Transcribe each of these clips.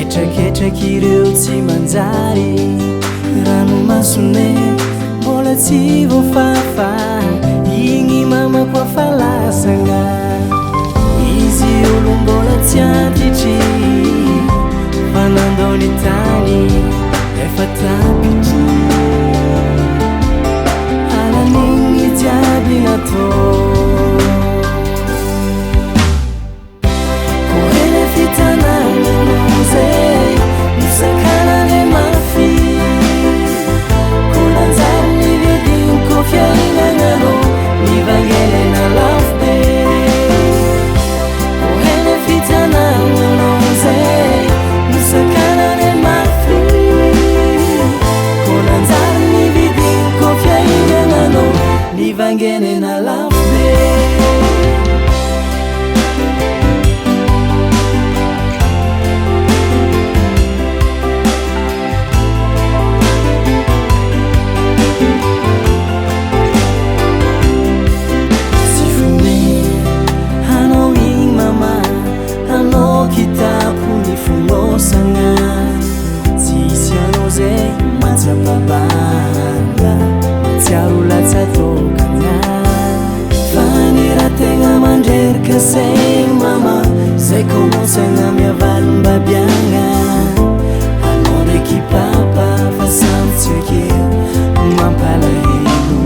Etraketrакireo tsy manjary ranomasone mbola tsy voafafa igny mamako afalasagna izy olo mbola tsy antitry fanandony tany efa tapitry alanigny jiaby natao Vangene na love sifune hano ing mama hano kitabu ni fungosanga sisi anoze matsapabanga matsiarolatsato Tenga mandrerika segny mama zay commencegna miavalombabiagna anao ndraiky papa fa samy tsy akeo mampalahelo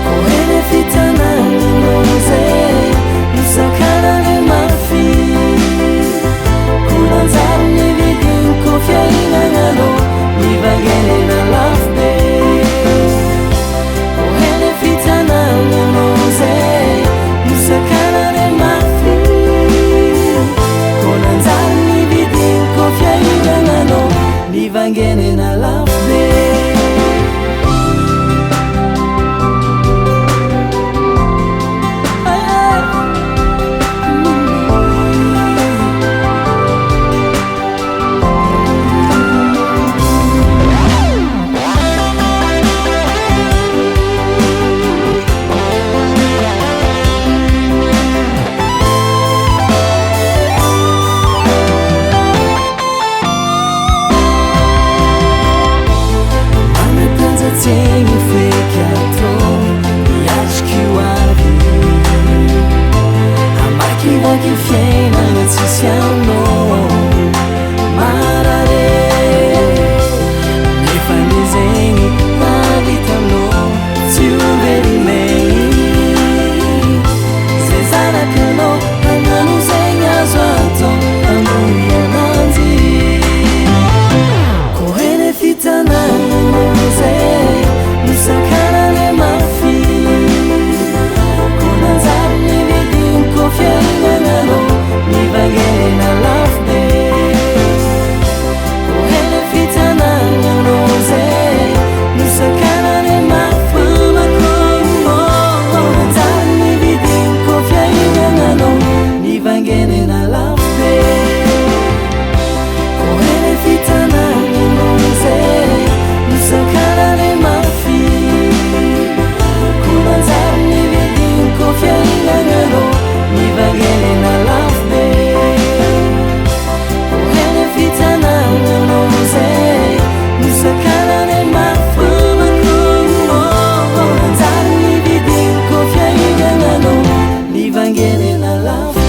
ko eny fitanananao zay nosakanane mafy ko lanjary nividiny ko fiainagnanao mivangene na lafo be ko eny fitanananao Vangene na love que fiena noticiando marare ne fai disegni la vita no si veri lei se sana che no non segna sotto amore nanzi coene fitana non sei mi sakana le mafi con azarni vedi un cofiere Vangene na love day ko ene fitanana rose nusakanane mafama ko nanzani vidin ko fiainanano ni vangene na love day ko ene fitanana rose nusakanane mafi ko nanzani vidin ko fiainanano ni vangene na love Vangene na love